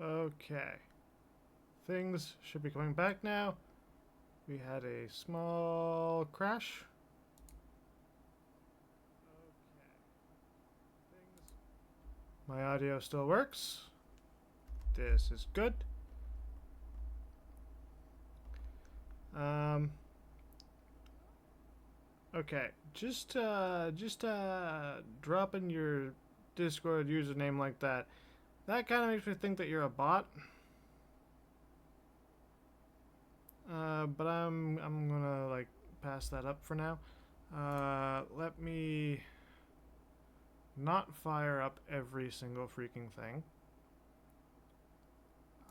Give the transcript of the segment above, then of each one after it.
Okay. Things should be coming back now. We had a small crash. My audio still works. This is good. Okay, just dropping your Discord username like that. That kind of makes me think that you're a bot. But I'm gonna like pass that up for now. Let me not fire up every single freaking thing.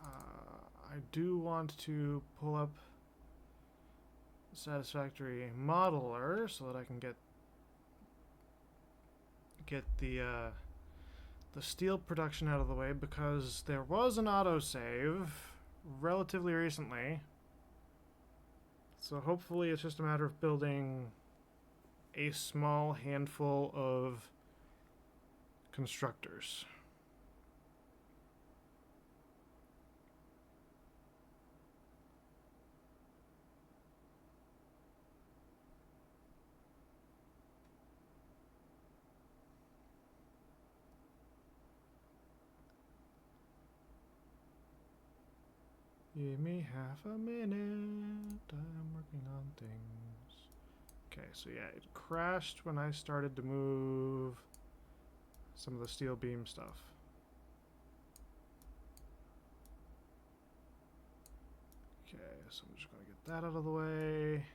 I do want to pull up Satisfactory modeler so that I can get the steel production out of the way, because there was an autosave relatively recently. So hopefully it's just a matter of building a small handful of constructors. Give me half a minute. I'm working on things. Okay, so yeah, it crashed when I started to move some of the steel beam stuff. Okay, so I'm just going to get that out of the way.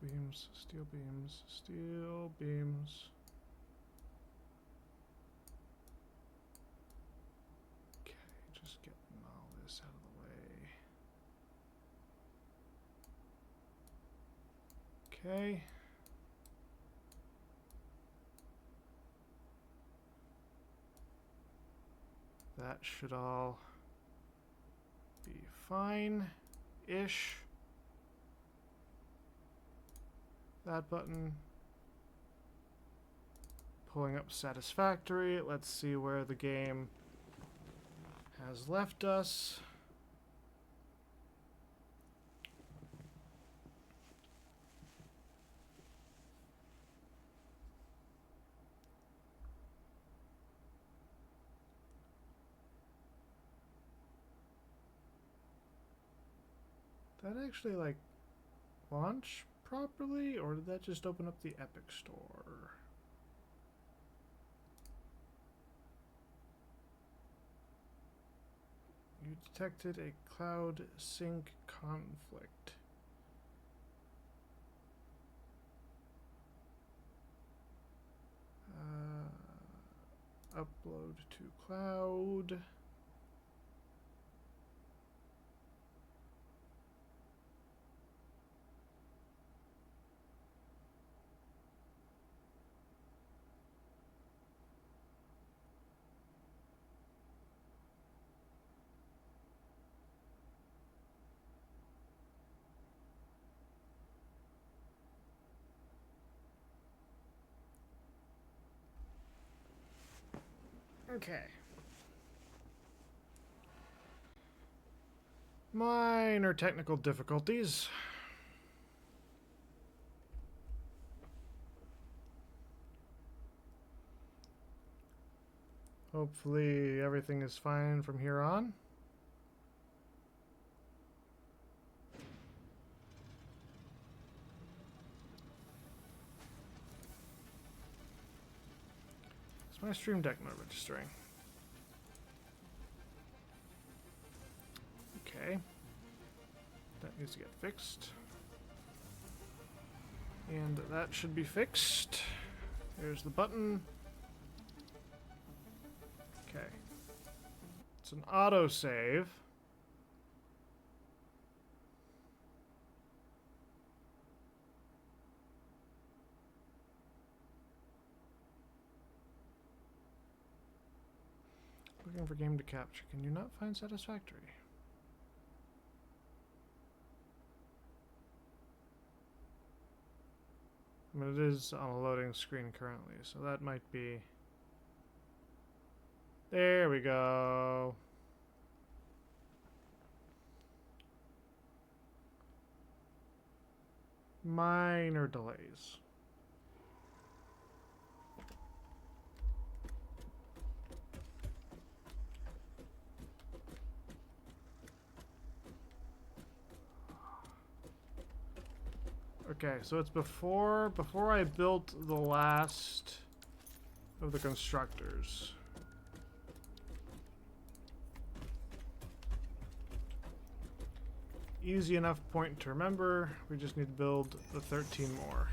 Steel beams, steel beams, steel beams. Okay, just getting all this out of the way. Okay. That should all be fine-ish. That button. Pulling up Satisfactory. Let's see where the game has left us. Did that actually, like, launch properly, or did that just open up the Epic Store? You detected a cloud sync conflict. Upload to cloud. Okay. Minor technical difficulties. Hopefully everything is fine from here on. Is my stream deck not registering? Okay. That needs to get fixed. And that should be fixed. There's the button. Okay. It's an autosave. game to capture. Can you not find Satisfactory? I mean, it is on a loading screen currently, so that might be... There we go. Minor delays. Okay, so it's before I built the last of the constructors. Easy enough point to remember. We just need to build the 13 more.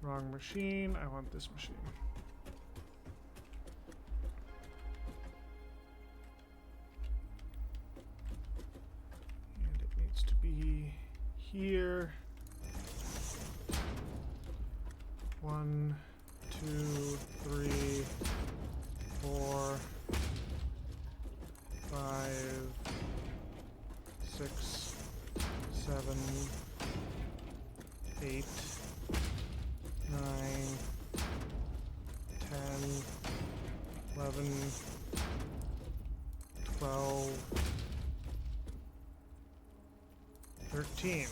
Wrong machine. I want this machine. And it needs to be here. 1, 2, 3, 4, 5, 6, 7, 8, 9, 10, 11, 12, 13. Okay,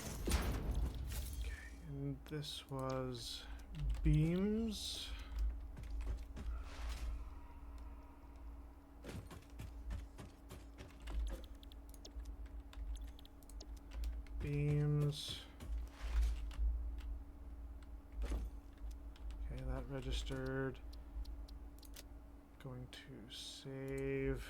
and this was beams. Beams. Okay, that registered. Going to save.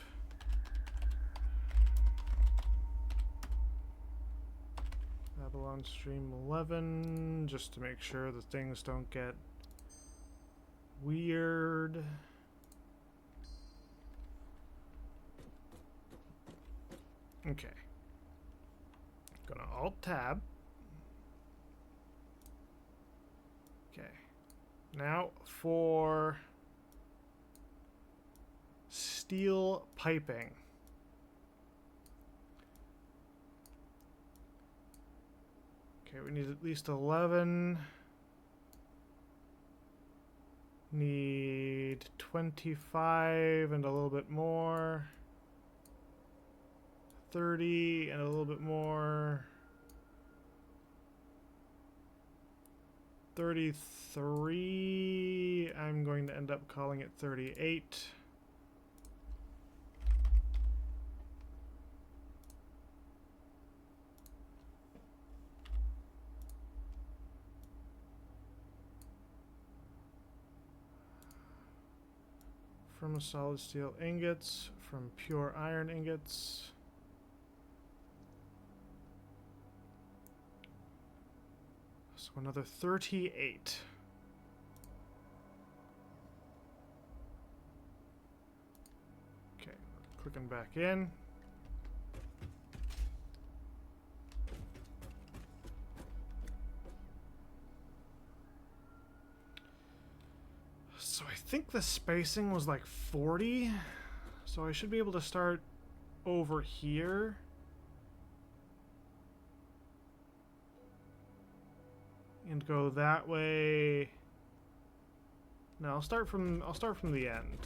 Babylon Stream 11, just to make sure that things don't get weird. Okay. Gonna Alt-Tab. Okay. Now for steel piping. Okay, we need at least 11. Need 25 and a little bit more. 30 and a little bit more. 33. I'm going to end up calling it 38. From solid steel ingots, from pure iron ingots. So another 38. Okay, clicking back in. So I think the spacing was like 40. So I should be able to start over here. And go that way. No, I'll start from the end.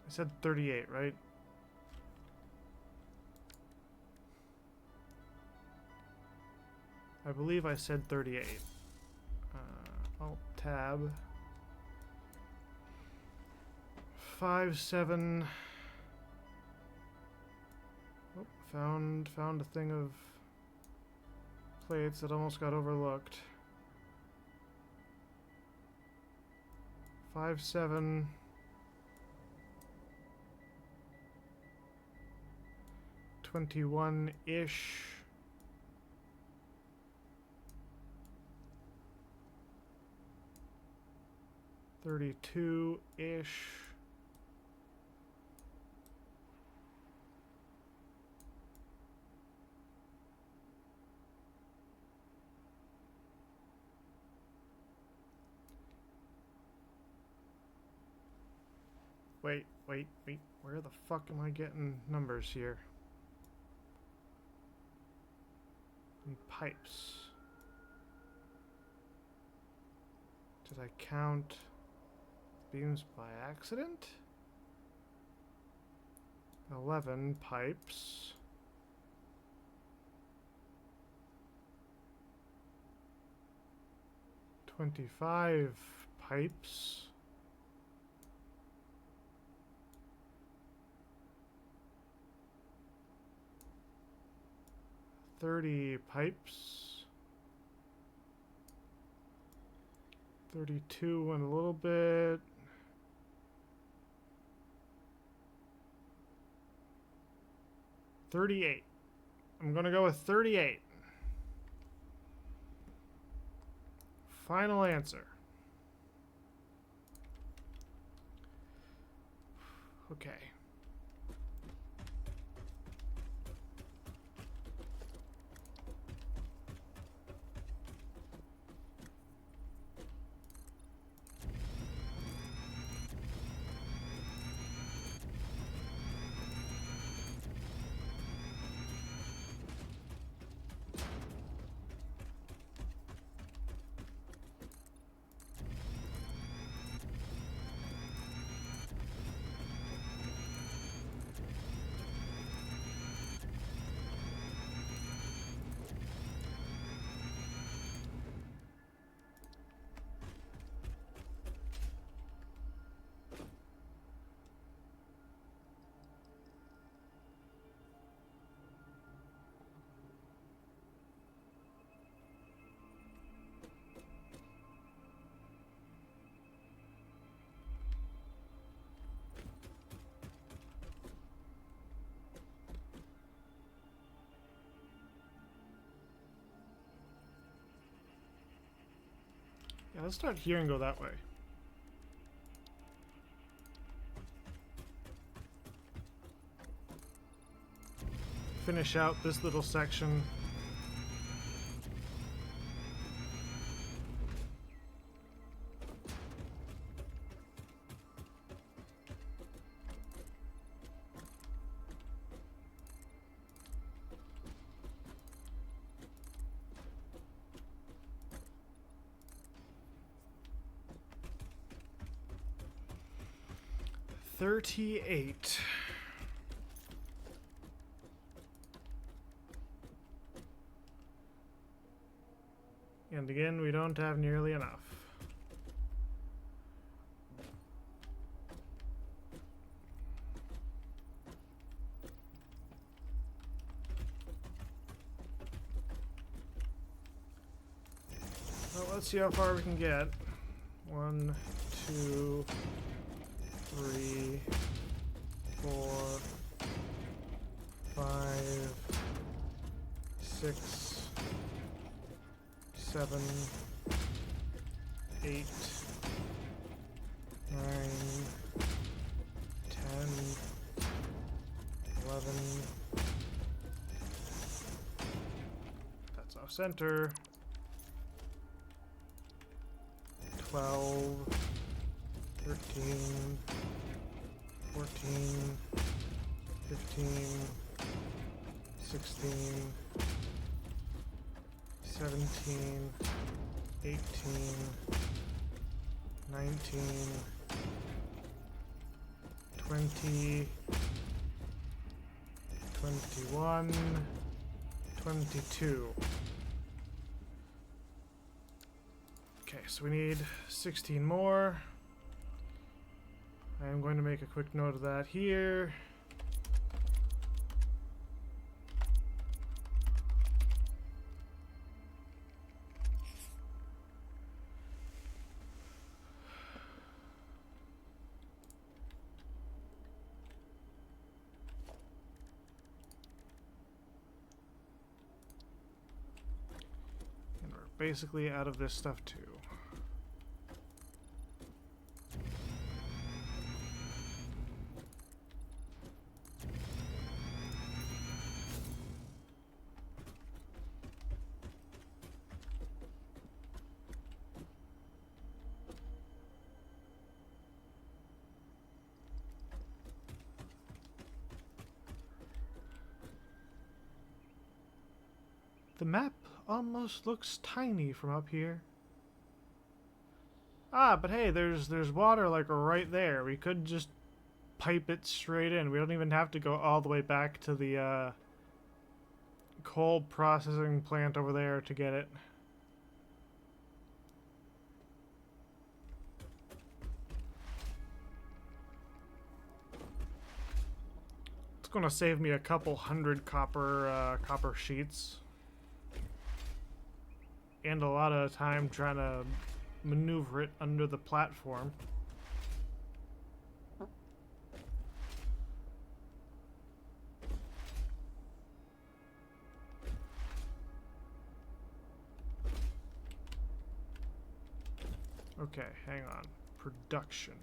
I said 38, right? I believe I said 38. Alt-Tab. 5, 7. Oh, found a thing of plates that almost got overlooked. 5, 7. 21-ish. 32-ish. 'Wait. Where the fuck am I getting numbers here? Need pipes. Did I count beams by accident? 11 pipes. $25 pipes. $30 pipes. 32 and a little bit. $38. I'm gonna go with 38. Final answer. Okay. Yeah, let's start here and go that way. Finish out this little section. $38. And again, we don't have nearly enough. Well, let's see how far we can get. 1, 2, 3, 4, 5, 6, 7, 8, 9, 10, 11. That's off center. 12, 13, 14, 15, 16, 17, 18, 19, 20, 21, 22. Okay, so we need 16 more. I am going to make a quick note of that here. And we're basically out of this stuff too. The map almost looks tiny from up here. Ah, but hey, there's water like right there. We could just pipe it straight in. We don't even have to go all the way back to the coal processing plant over there to get it. It's gonna save me a couple hundred copper sheets. And a lot of time trying to maneuver it under the platform. Okay, hang on. Production.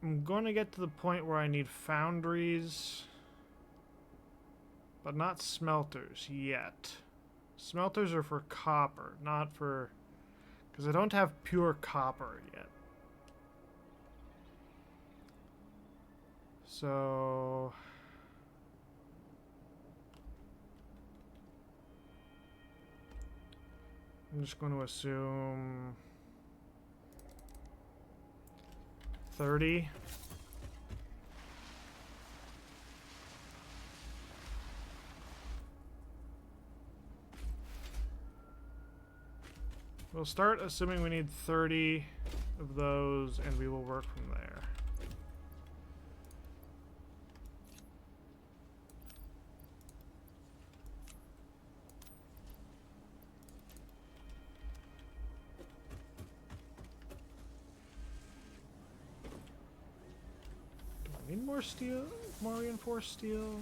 I'm going to get to the point where I need foundries, but not smelters yet. Smelters are for copper, not for... because I don't have pure copper yet. So... I'm just going to assume... 30. We'll start assuming we need 30 of those, and we will work from there. Do I need more steel? More reinforced steel?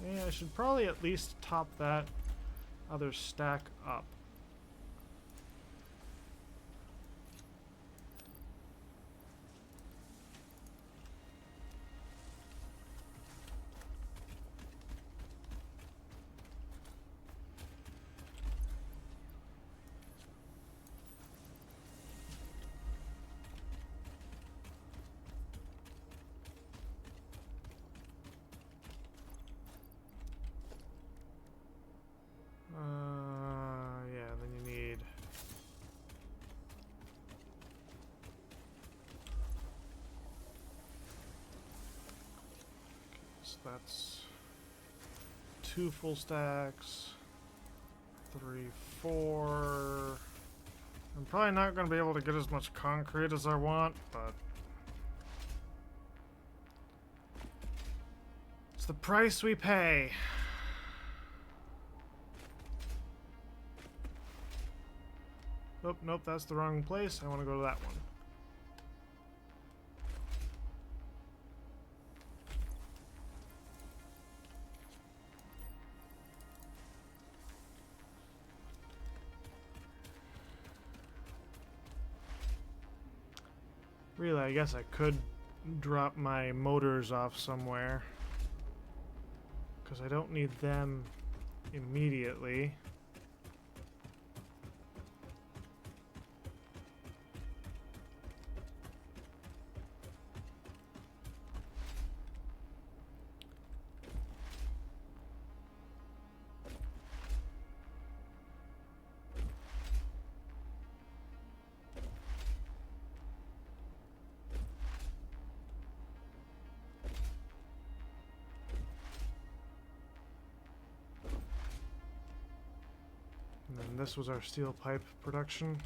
Yeah, I should probably at least top that other stack up. Yeah, then you need... Okay, so that's 2 full stacks, 3, 4. I'm probably not going to be able to get as much concrete as I want, but it's the price we pay. Oh, nope, that's the wrong place. I want to go to that one. Really, I guess I could drop my motors off somewhere, because I don't need them immediately. And then this was our steel pipe production.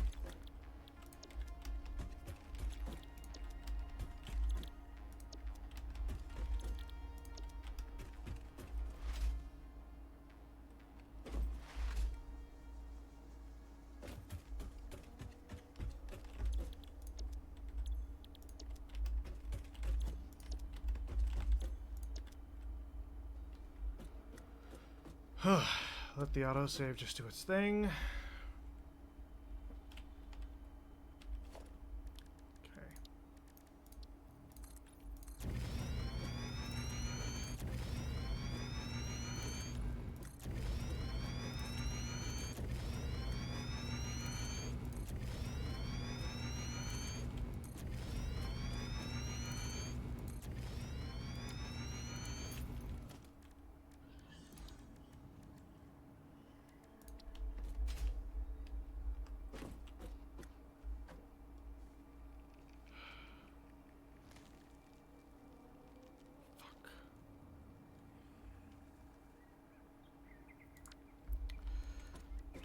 Let the autosave just do its thing.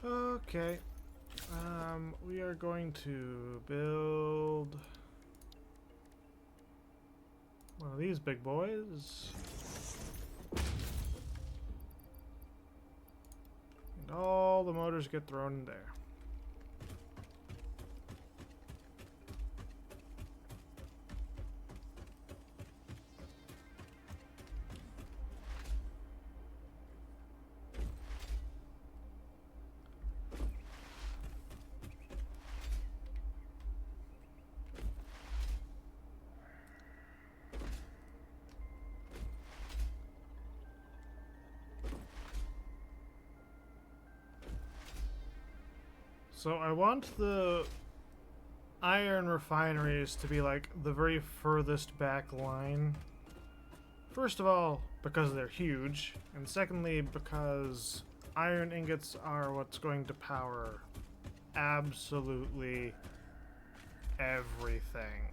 Okay. Okay. We are going to build one of these big boys. And all the motors get thrown in there. So I want the iron refineries to be like the very furthest back line. First of all, because they're huge, and secondly, because iron ingots are what's going to power absolutely everything.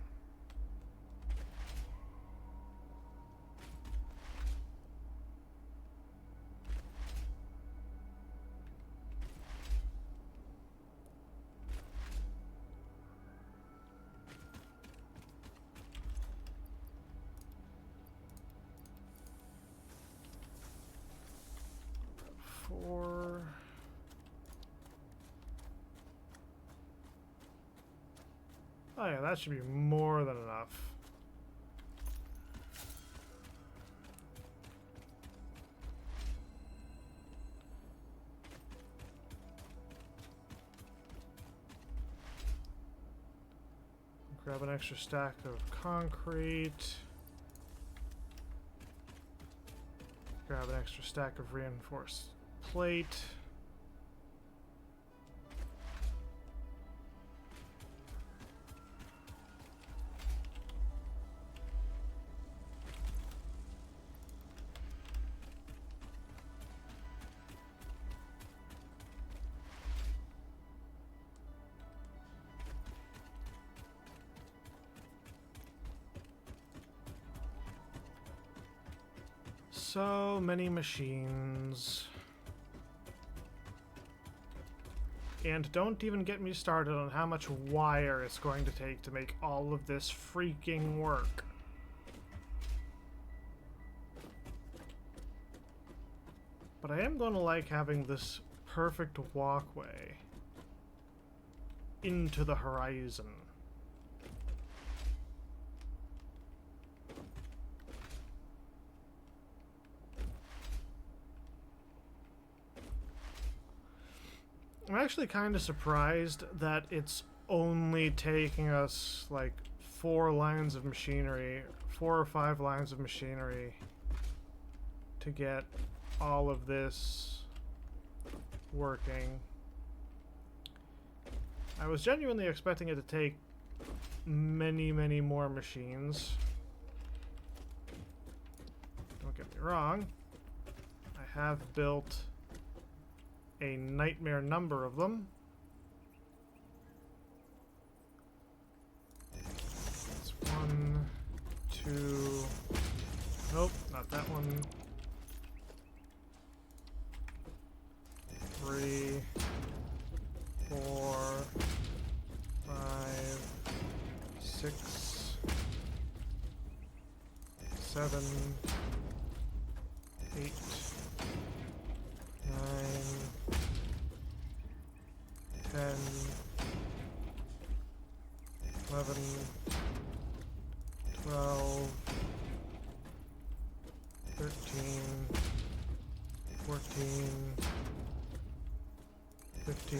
Four. Oh yeah, that should be more than enough. Grab an extra stack of concrete. Grab an extra stack of reinforced plate. So many machines. And don't even get me started on how much wire it's going to take to make all of this freaking work. But I am going to like having this perfect walkway into the horizon. I'm actually kind of surprised that it's only taking us like 4 lines of machinery, 4 or 5 lines of machinery to get all of this working. I was genuinely expecting it to take many, many more machines. Don't get me wrong. I have built a nightmare number of them. That's 1, 2. Nope, not that one. 3, 4, 5, 6, 7, 8, 9, 10, 11, 12, 13, 14, 15,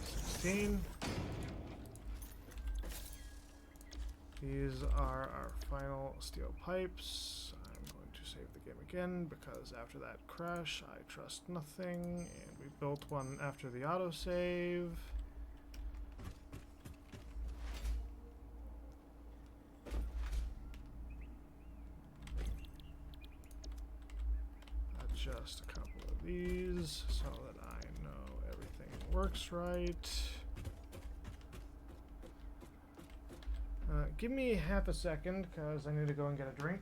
16. These are our final steel pipes. I'm going to save the game again because after that crash I trust nothing, and we built one after the autosave. Adjust a couple of these so that I know everything works right. Give me half a second because I need to go and get a drink.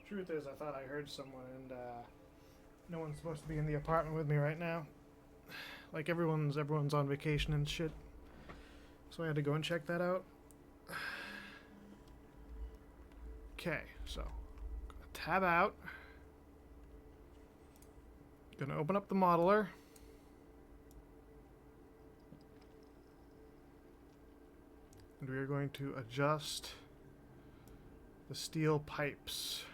Truth is, I thought I heard someone, and no one's supposed to be in the apartment with me right now. Like everyone's on vacation and shit. So I had to go and check that out. Okay, so gonna tab out. Gonna open up the modeler. And we are going to adjust the steel pipes.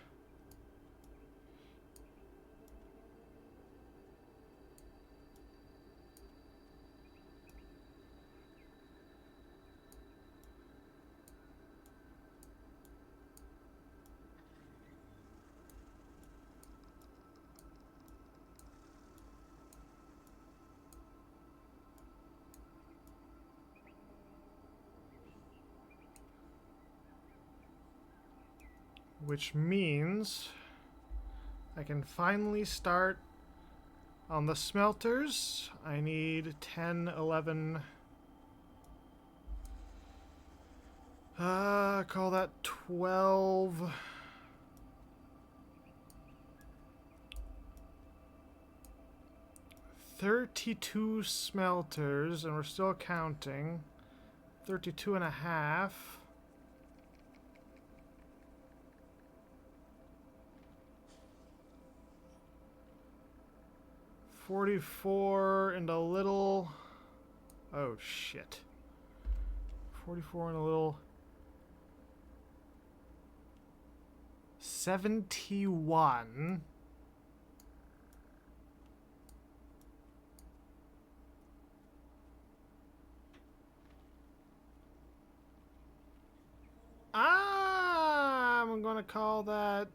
Which means I can finally start on the smelters. I need 10, 11... call that 12... 32 smelters, and we're still counting. 32 and a half. 44 and a little... Oh, shit. 44 and a little... 71. I'm gonna call that...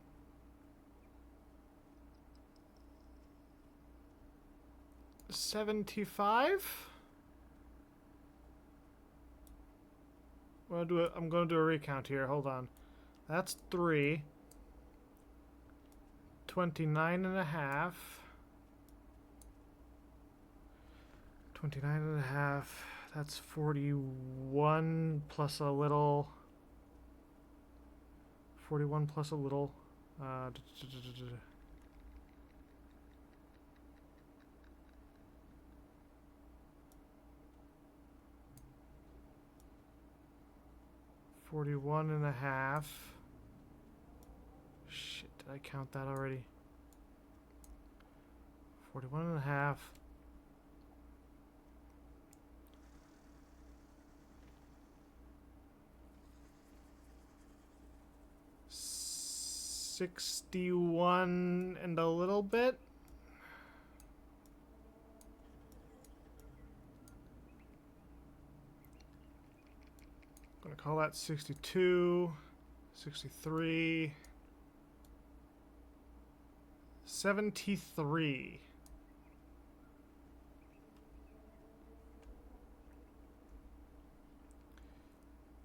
75? I'm gonna do a recount here. Hold on. That's 3. 29 and a half. 29 and a half. That's 41 plus a little. 41 plus a little. 41 and a half. Shit, did I count that already? 41 and a half. $61 and a little bit. I'm gonna call that 62, 63, 73.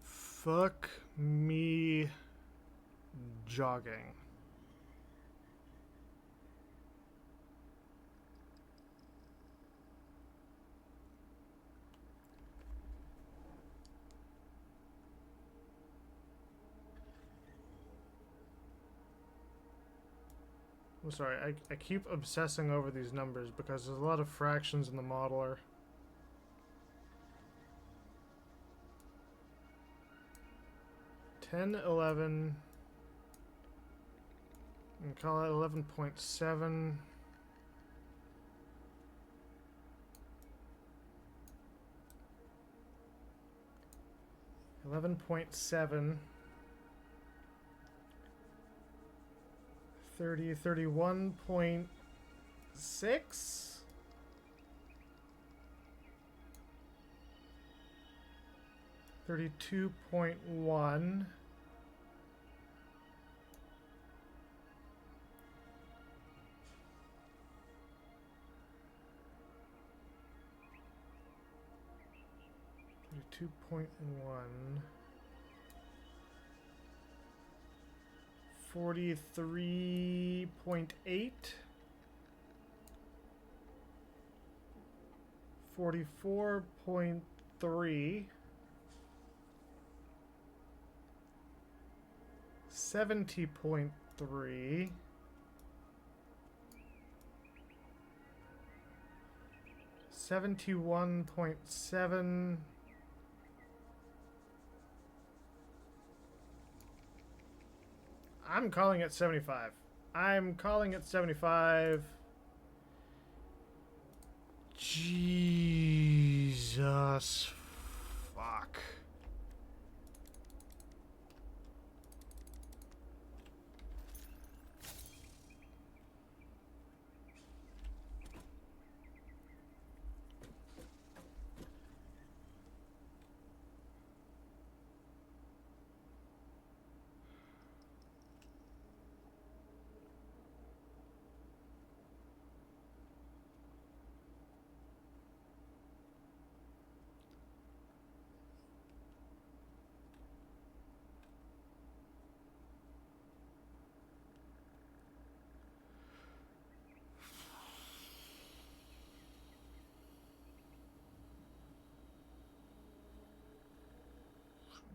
Fuck me jogging. I'm sorry, I keep obsessing over these numbers because there's a lot of fractions in the modeler. $10, $11, and call it 11.7. $11.7. 30, 31.6. 32.1. 32.1. 43.8. 44.3. 70.3. 71.7. I'm calling it 75. I'm calling it 75. Jesus fuck.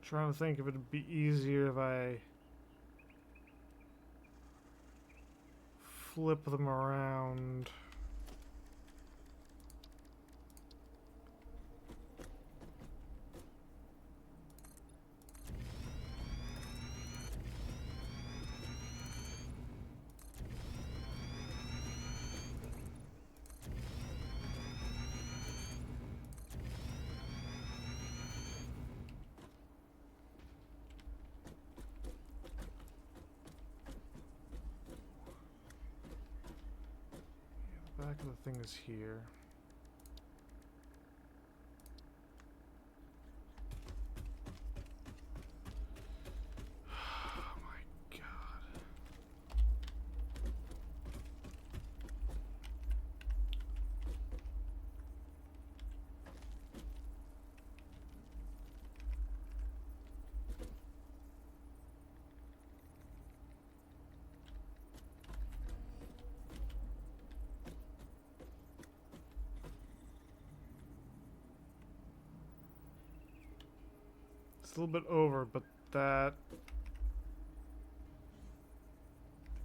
Trying to think if it'd be easier if I flip them around. Back of the thing is here. Oh my god. It's a little bit over, but that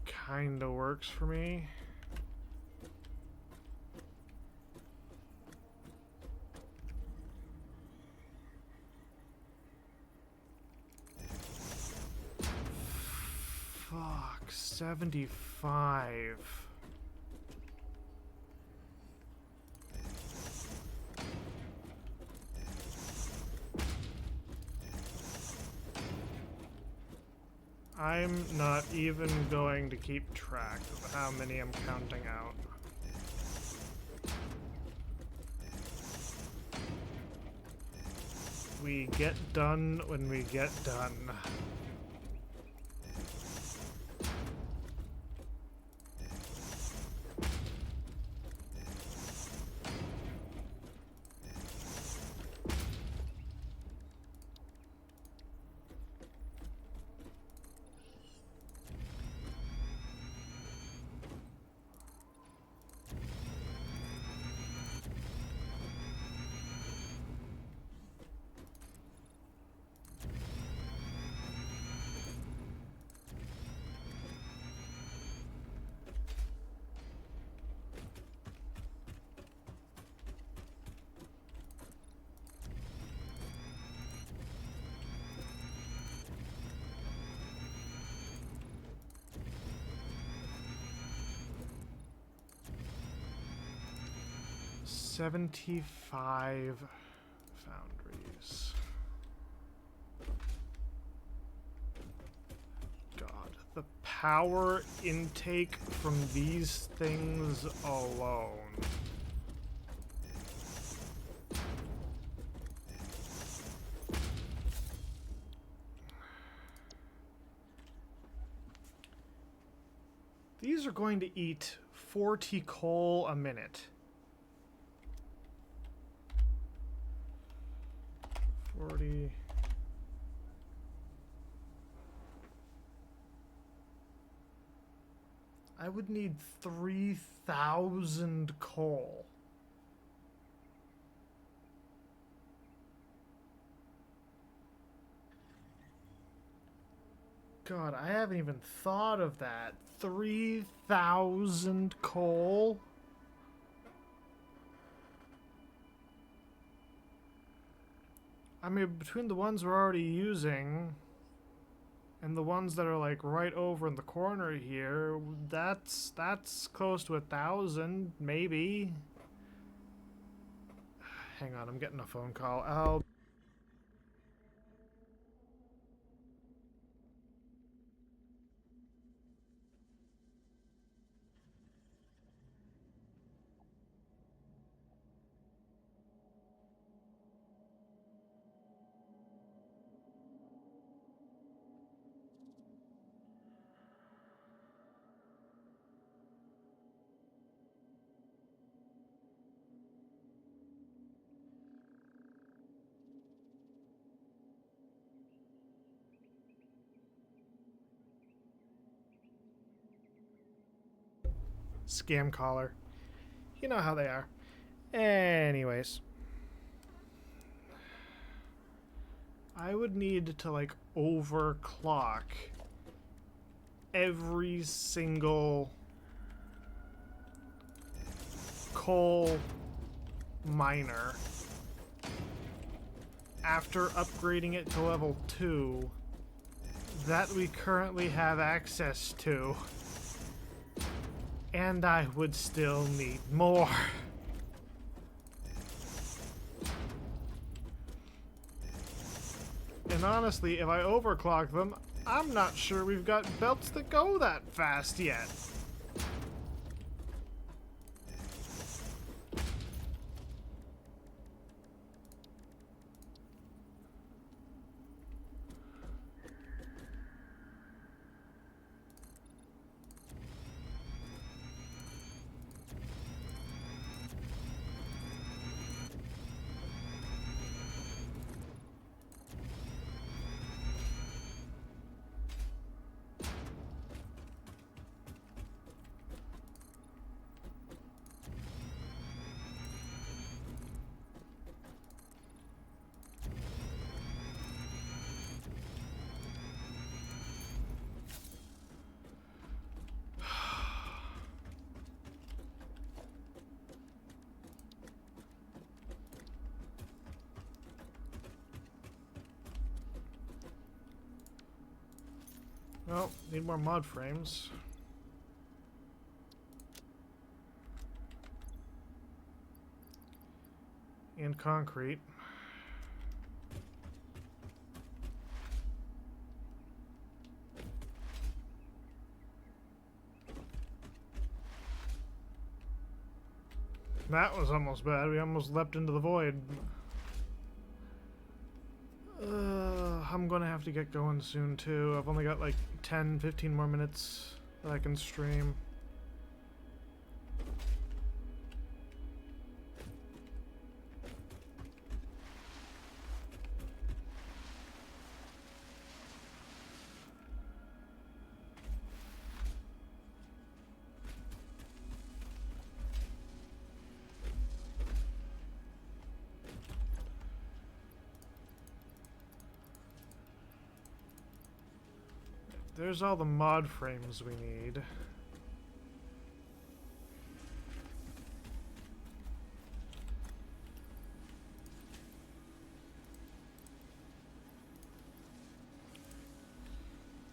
kinda works for me. Fuck, 75. I'm not even going to keep track of how many I'm counting out. We get done when we get done. 75 foundries. God, the power intake from these things alone. These are going to eat 40 coal a minute. 40. I would need 3,000 coal. God, I haven't even thought of that. 3,000 coal? I mean, between the ones we're already using and the ones that are like right over in the corner here, that's close to 1,000, maybe. Hang on, I'm getting a phone call. I'll... Scam caller. You know how they are. Anyways. I would need to, like, overclock every single coal miner after upgrading it to level 2 that we currently have access to. And I would still need more. And honestly, if I overclock them, I'm not sure we've got belts that go that fast yet. Well, need more mod frames. And concrete. That was almost bad. We almost leapt into the void. I'm gonna have to get going soon too. I've only got like 10-15 more minutes that I can stream. There's all the mod frames we need.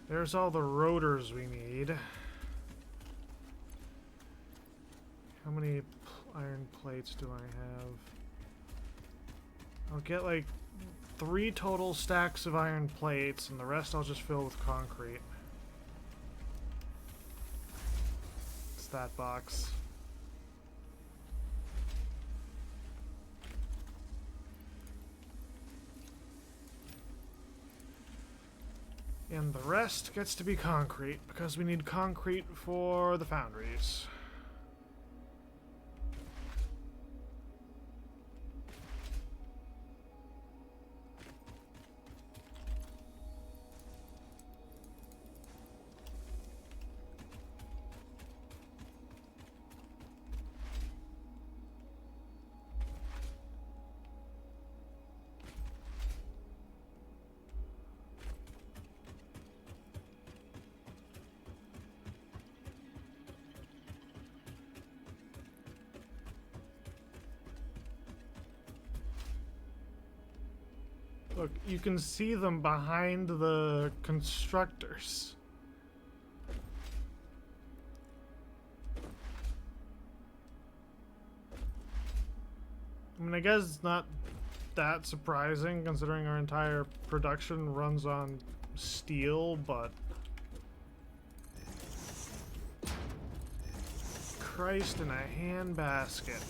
There's all the rotors we need. How many? iron plates do I have? I'll get like 3 total stacks of iron plates, and the rest I'll just fill with concrete. It's that box. And the rest gets to be concrete, because we need concrete for the foundries. Look, you can see them behind the constructors. I mean, I guess it's not that surprising considering our entire production runs on steel, but Christ in a handbasket.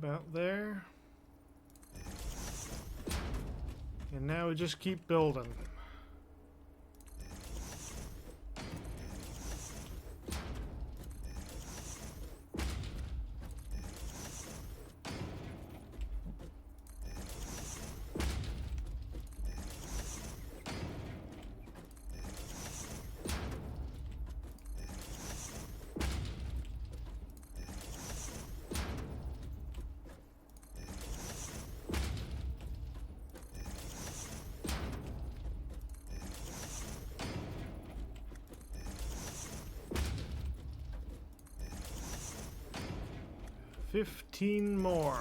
About there. And now we just keep building. 15 more.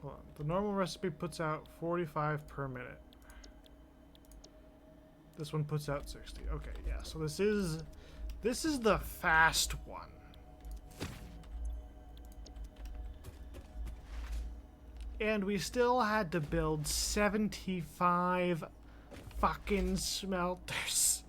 Hold on. The normal recipe puts out 45 per minute. This one puts out 60. Okay, yeah. So this is the fast one. And we still had to build 75 fucking smelters.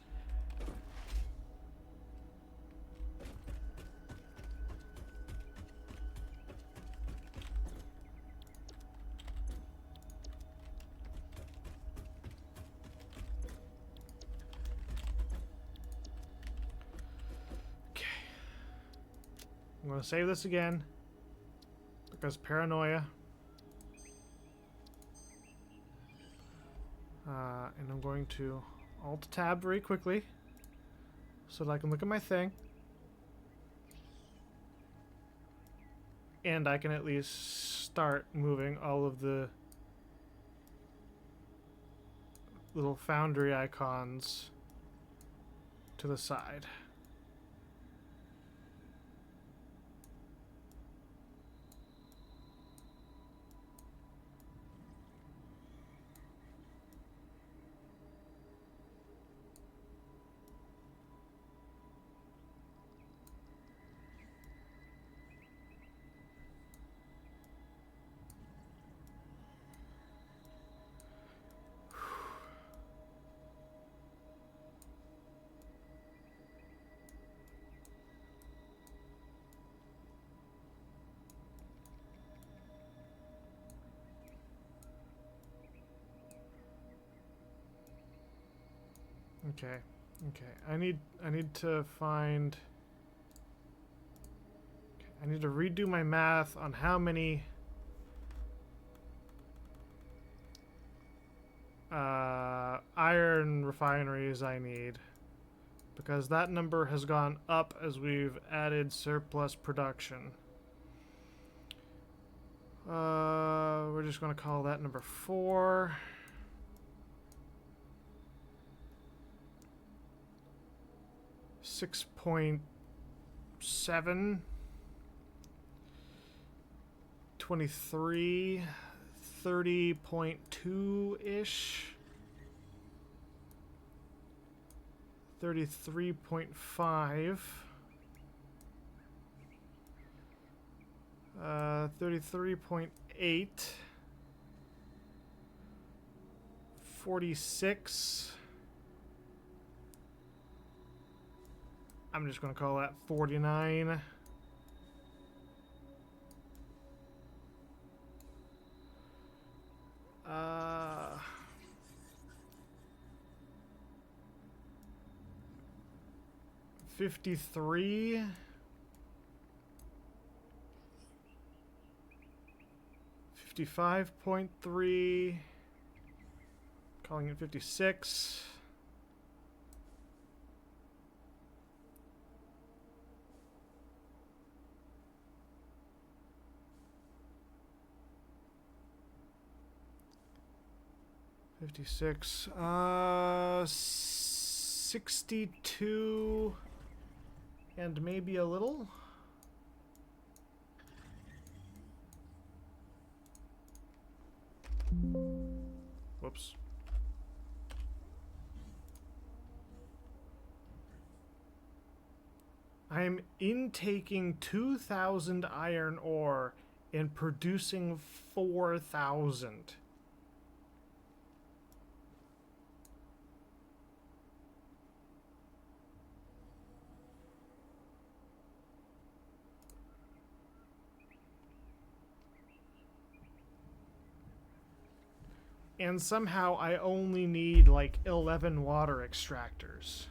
Okay. I'm going to save this again because paranoia. And I'm going to Alt-Tab very quickly so that I can look at my thing. And I can at least start moving all of the little foundry icons to the side. Okay. I need to find. I need to redo my math on how many iron refineries I need, because that number has gone up as we've added surplus production. We're just going to call that number 4. .7 23 30.2-ish 33.5 33.8 46. I'm just going to call that 49. 53. 55.3. Calling it 56. 56. 62 and maybe a little. Whoops. I'm intaking 2,000 iron ore and producing 4,000. And somehow I only need like 11 water extractors.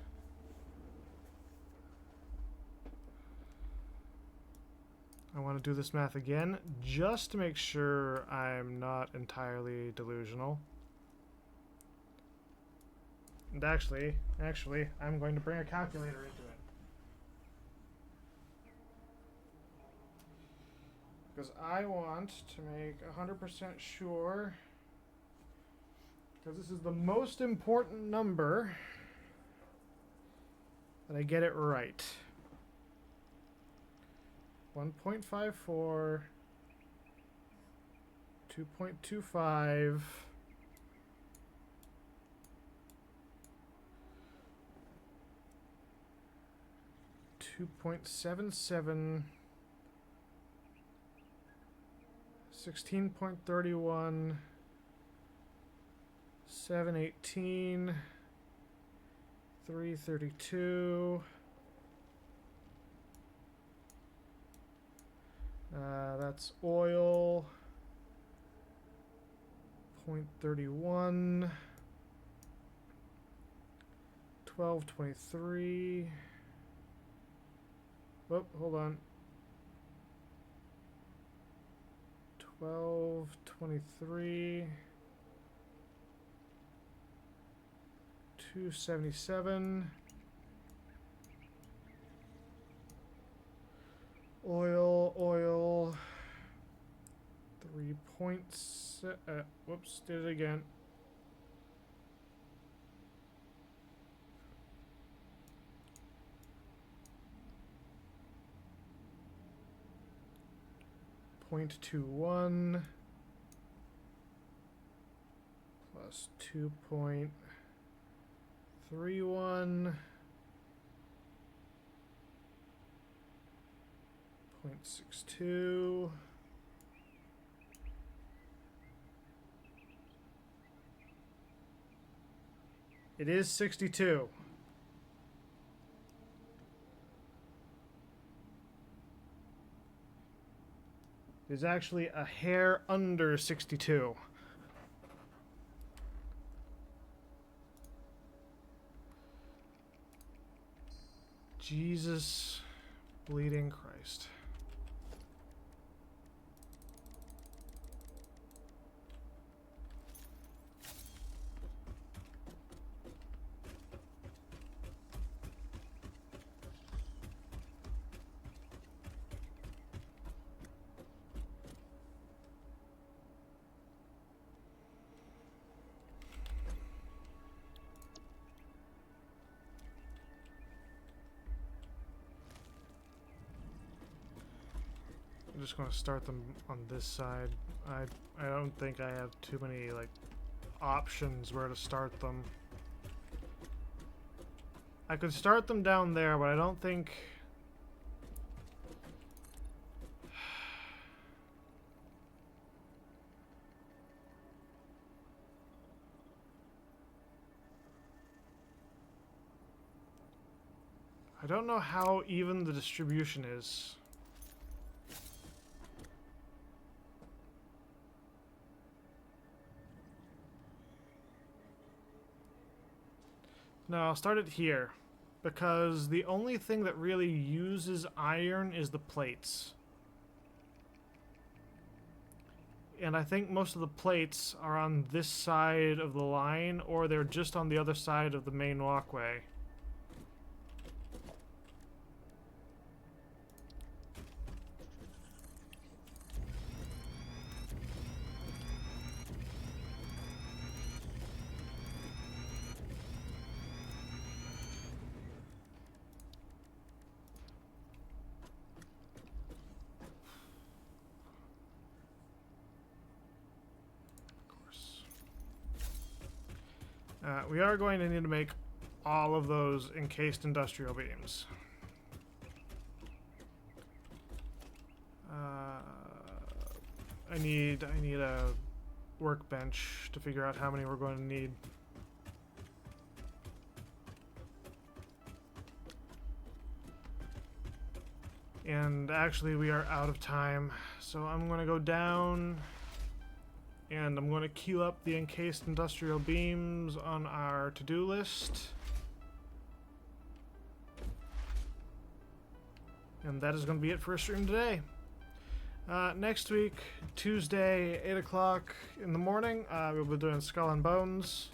I want to do this math again just to make sure I'm not entirely delusional. And actually, I'm going to bring a calculator into it. Because I want to make 100% sure, because this is the most important number, that I get it right. 1.54, 2.25, 2.77, 16.31, 718, 332. That's oil. 0.31. 1223. Oh, hold on. 1223. 277. Oil. 3 points. Whoops, did it again. .21 plus 2.31 0.62. It is 62. It's actually a hair under 62. Jesus bleeding Christ. I'm just going to start them on this side. I don't think I have too many like options where to start them. I could start them down there, but I don't think... I don't know how even the distribution is. No, I'll start it here, because the only thing that really uses iron is the plates. And I think most of the plates are on this side of the line, or they're just on the other side of the main walkway. We are going to need to make all of those encased industrial beams. I need a workbench to figure out how many we're going to need. And actually we are out of time, so I'm going to go down And I'm going to queue up the encased industrial beams on our to-do list. And that is going to be it for a stream today. Next week, Tuesday, 8 o'clock in the morning, we'll be doing Skull and Bones.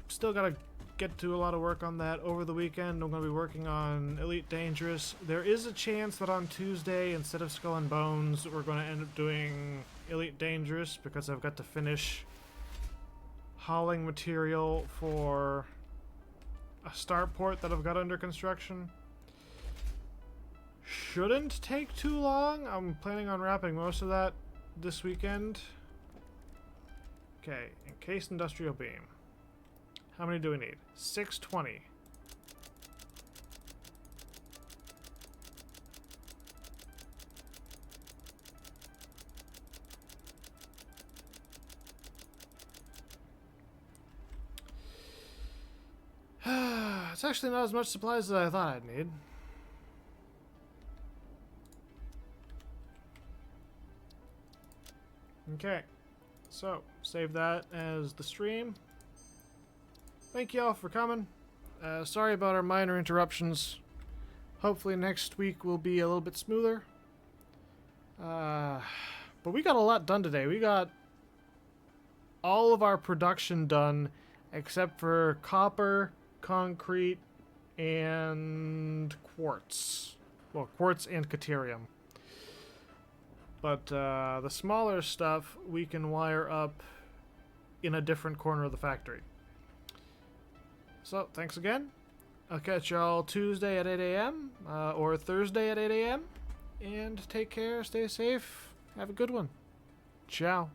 Still got to get to a lot of work on that over the weekend. I'm going to be working on Elite Dangerous. There is a chance that on Tuesday, instead of Skull and Bones, we're going to end up doing Elite Dangerous because I've got to finish hauling material for a starport that I've got under construction. Shouldn't take too long. I'm planning on wrapping most of that this weekend. Okay, encased industrial beam. How many do we need? 620. It's actually not as much supplies as I thought I'd need. Okay, so save that as the stream. Thank you all for coming. Sorry about our minor interruptions. Hopefully next week will be a little bit smoother. But we got a lot done today. We got all of our production done except for copper, concrete, and quartz. Well, quartz and caterium. But the smaller stuff we can wire up in a different corner of the factory. So, thanks again. I'll catch y'all Tuesday at 8 a.m. Or Thursday at 8 a.m. And take care, stay safe, have a good one. Ciao.